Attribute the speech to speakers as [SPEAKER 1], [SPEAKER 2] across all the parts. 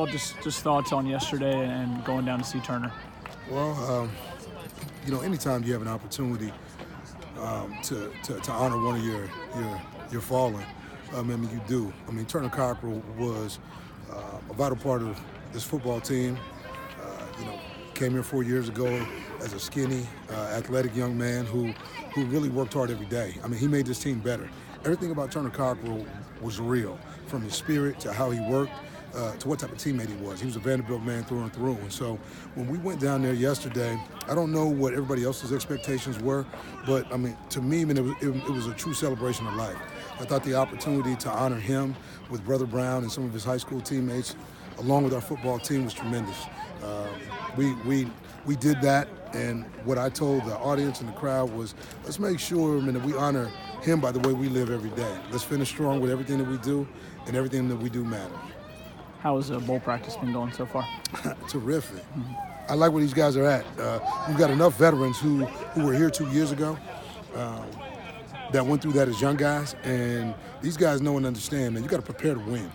[SPEAKER 1] just thoughts on yesterday and going down to see Turner.
[SPEAKER 2] Well, anytime you have an opportunity to honor one of your fallen, you do. Turner Cockrell was a vital part of this football team. Came here 4 years ago as a skinny, athletic young man who really worked hard every day. He made this team better. Everything about Turner Cockrell was real, from his spirit to how he worked, to what type of teammate he was. He was a Vanderbilt man through and through. And so when we went down there yesterday, I don't know what everybody else's expectations were, but to me, it was a true celebration of life. I thought the opportunity to honor him with Brother Brown and some of his high school teammates, along with our football team, was tremendous. We did that, and what I told the audience and the crowd was, let's make sure that we honor him by the way we live every day. Let's finish strong with everything that we do, and everything that we do matters.
[SPEAKER 1] How has bowl practice been going so far?
[SPEAKER 2] Terrific. I like where these guys are at. We've got enough veterans who were here 2 years ago that went through that as young guys, and these guys know and understand that you got to prepare to win.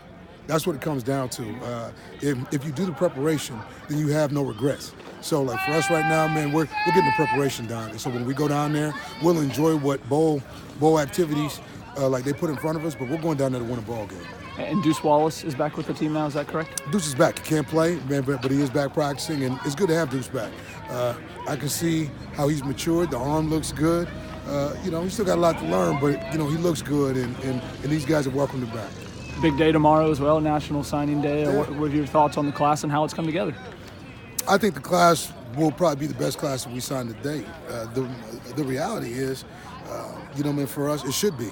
[SPEAKER 2] That's what it comes down to. If you do the preparation, then you have no regrets. So, for us right now, man, we're getting the preparation done. And so when we go down there, we'll enjoy what bowl activities like they put in front of us, but we're going down there to win a ball game.
[SPEAKER 1] And Deuce Wallace is back with the team now, is that correct?
[SPEAKER 2] Deuce is back. He can't play, man, but he is back practicing, and it's good to have Deuce back. I can see how he's matured. The arm looks good. He's still got a lot to learn, but, he looks good, and these guys have welcomed him back.
[SPEAKER 1] Big day tomorrow as well, National Signing Day. Yeah. What are your thoughts on the class and how it's come together?
[SPEAKER 2] I think the class will probably be the best class that we signed to date. The reality is, for us, it should be.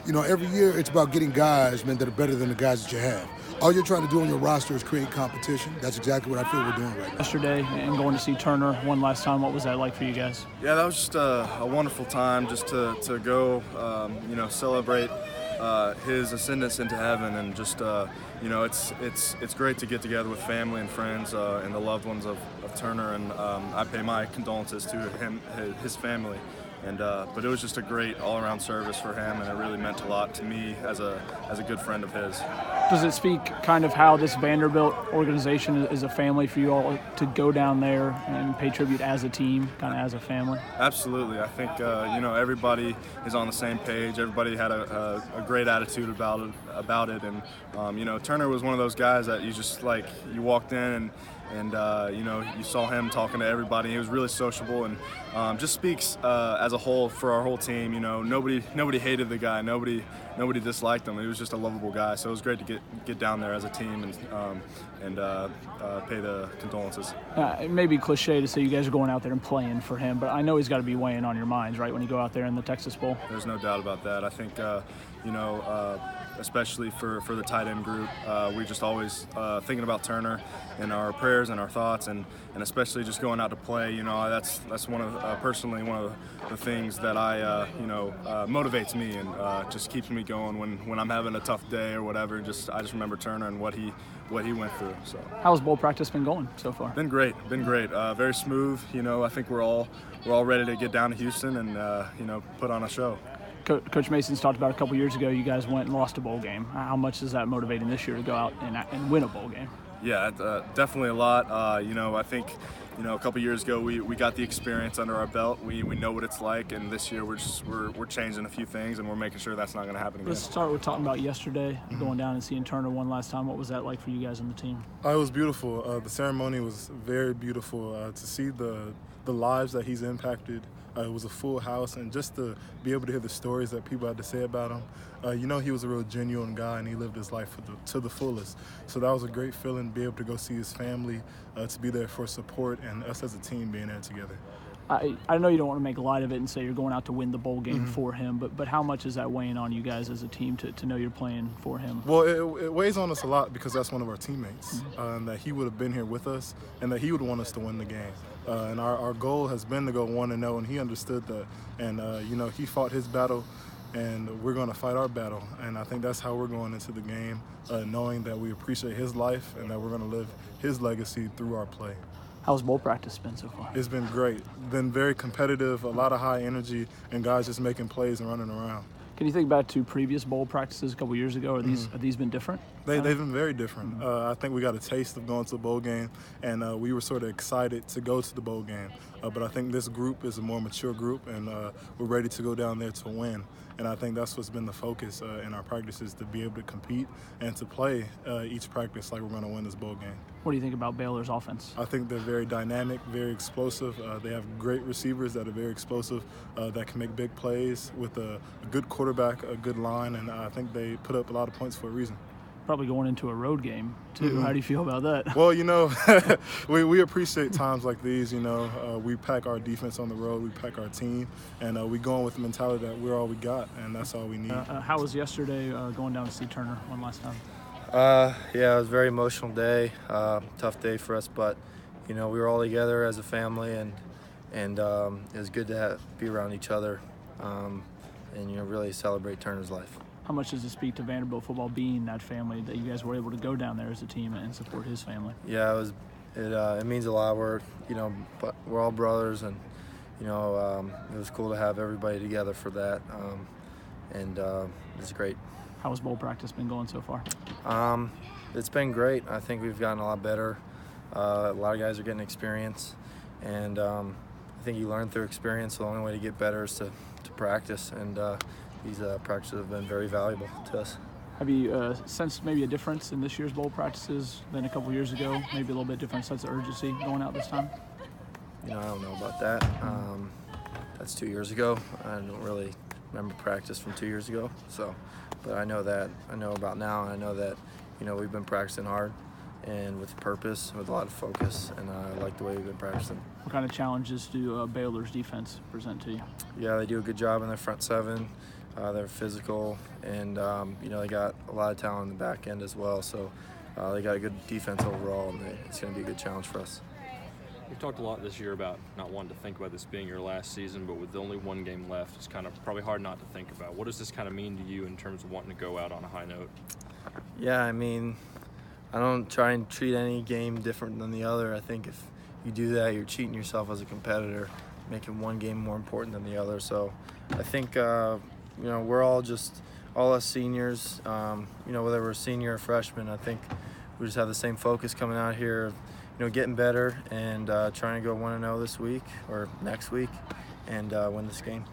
[SPEAKER 2] Every year it's about getting guys, that are better than the guys that you have. All you're trying to do on your roster is create competition. That's exactly what I feel we're doing right now.
[SPEAKER 1] Yesterday and going to see Turner one last time, what was that like for you guys?
[SPEAKER 3] Yeah, that was just a wonderful time just to go, celebrate his ascendance into heaven, and just it's great to get together with family and friends and the loved ones of Turner, and I pay my condolences to him, his family. But it was just a great all-around service for him, and it really meant a lot to me as a good friend of his.
[SPEAKER 1] Does it speak kind of how this Vanderbilt organization is a family for you all to go down there and pay tribute as a team, kind of as a family?
[SPEAKER 3] Absolutely. I think everybody is on the same page. Everybody had a great attitude about it, and Turner was one of those guys that you just you walked in and you saw him talking to everybody. He was really sociable, and just speaks as a whole for our whole team. Nobody hated the guy. Nobody disliked him. He was just a lovable guy. So it was great to get down there as a team and pay the condolences.
[SPEAKER 1] It may be cliche to say you guys are going out there and playing for him, but I know he's got to be weighing on your minds, right, when you go out there in the Texas Bowl.
[SPEAKER 3] There's no doubt about that. I think especially for the tight end group, we're just always thinking about Turner in our prayers and our thoughts, and especially just going out to play. That's personally one of the things that I motivates me and just keeps me going when I'm having a tough day or whatever. I just remember Turner and what he went through. So
[SPEAKER 1] how's bowl practice been going so far?
[SPEAKER 3] Been great. Very smooth. I think we're all ready to get down to Houston and put on a show.
[SPEAKER 1] Coach Mason's talked about a couple years ago, you guys went and lost a bowl game. How much is that motivating this year to go out and win a bowl game?
[SPEAKER 3] Yeah, definitely a lot. I think, a couple years ago we got the experience under our belt. We know what it's like, and this year we're changing a few things, and we're making sure that's not going to happen again.
[SPEAKER 1] Let's start with talking about yesterday, going down and seeing Turner one last time. What was that like for you guys on the team?
[SPEAKER 4] It was beautiful. The ceremony was very beautiful. To see the lives that he's impacted. It was a full house, and just to be able to hear the stories that people had to say about him. He was a real genuine guy, and he lived his life to the fullest. So that was a great feeling to be able to go see his family, to be there for support, and us as a team being there together.
[SPEAKER 1] I know you don't want to make light of it and say you're going out to win the bowl game for him, but how much is that weighing on you guys as a team to know you're playing for him?
[SPEAKER 4] Well, it weighs on us a lot because that's one of our teammates, and that he would have been here with us, and that he would want us to win the game. And our goal has been to go 1-0, and he understood that. And, he fought his battle, and we're going to fight our battle. And I think that's how we're going into the game, knowing that we appreciate his life and that we're going to live his legacy through our play.
[SPEAKER 1] How's bowl practice been so far?
[SPEAKER 4] It's been great. Been very competitive, a lot of high energy, and guys just making plays and running around.
[SPEAKER 1] Can you think back to previous bowl practices a couple years ago? Are these been different?
[SPEAKER 4] They've been very different. I think we got a taste of going to the bowl game, and we were sort of excited to go to the bowl game. But I think this group is a more mature group, and we're ready to go down there to win. And I think that's what's been the focus in our practices, to be able to compete and to play each practice like we're going to win this bowl game.
[SPEAKER 1] What do you think about Baylor's offense?
[SPEAKER 4] I think they're very dynamic, very explosive. They have great receivers that are very explosive, that can make big plays with a good quarterback, a good line, and I think they put up a lot of points for a reason.
[SPEAKER 1] Probably going into a road game, too.
[SPEAKER 4] Mm-hmm.
[SPEAKER 1] How do you feel about that?
[SPEAKER 4] Well, we appreciate times like these. We pack our defense on the road, we pack our team, and we go in with the mentality that we're all we got, and that's all we need.
[SPEAKER 1] How was yesterday going down to see Turner one last time?
[SPEAKER 5] Yeah, it was a very emotional day, tough day for us, but we were all together as a family, and it was good to be around each other, and really celebrate Turner's life.
[SPEAKER 1] How much does it speak to Vanderbilt football being that family, that you guys were able to go down there as a team and support his family?
[SPEAKER 5] Yeah, it means a lot. We're all brothers, and it was cool to have everybody together for that, and it's great.
[SPEAKER 1] How has bowl practice been going so far?
[SPEAKER 5] It's been great. I think we've gotten a lot better. A lot of guys are getting experience, and I think you learn through experience. So the only way to get better is to practice, and these practices have been very valuable to us.
[SPEAKER 1] Have you sensed maybe a difference in this year's bowl practices than a couple years ago? Maybe a little bit different sense of urgency going out this time?
[SPEAKER 5] I don't know about that. That's 2 years ago. I don't really remember practice from 2 years ago. But I know about now, and I know that we've been practicing hard and with purpose, with a lot of focus, and I like the way we've been practicing.
[SPEAKER 1] What kind of challenges do Baylor's defense present to you?
[SPEAKER 5] Yeah, they do a good job in their front seven. They're physical, and they got a lot of talent in the back end as well. So they got a good defense overall, and it's going to be a good challenge for us.
[SPEAKER 6] We've talked a lot this year about not wanting to think about this being your last season, but with only one game left, it's kind of probably hard not to think about. What does this kind of mean to you in terms of wanting to go out on a high note?
[SPEAKER 5] Yeah, I don't try and treat any game different than the other. I think if you do that, you're cheating yourself as a competitor, making one game more important than the other. So I think, we're all us seniors, whether we're senior or freshman, I think we just have the same focus coming out here, getting better and trying to go 1-0 this week or next week and win this game.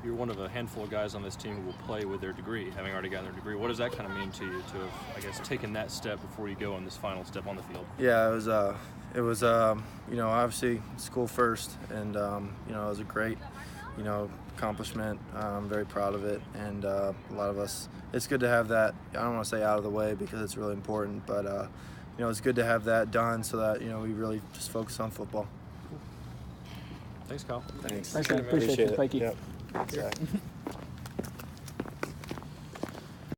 [SPEAKER 6] You're one of a handful of guys on this team who will play with their degree, having already gotten their degree. What does that kind of mean to you to have, I guess, taken that step before you go on this final step on the field?
[SPEAKER 5] Yeah, it was obviously school first, and it was a great, accomplishment. I'm very proud of it, and a lot of us, it's good to have that. I don't want to say out of the way because it's really important, but it's good to have that done so that we really just focus on football.
[SPEAKER 6] Thanks, Kyle.
[SPEAKER 5] Thanks.
[SPEAKER 1] Appreciate it. Thank you.
[SPEAKER 5] Yep. Exactly.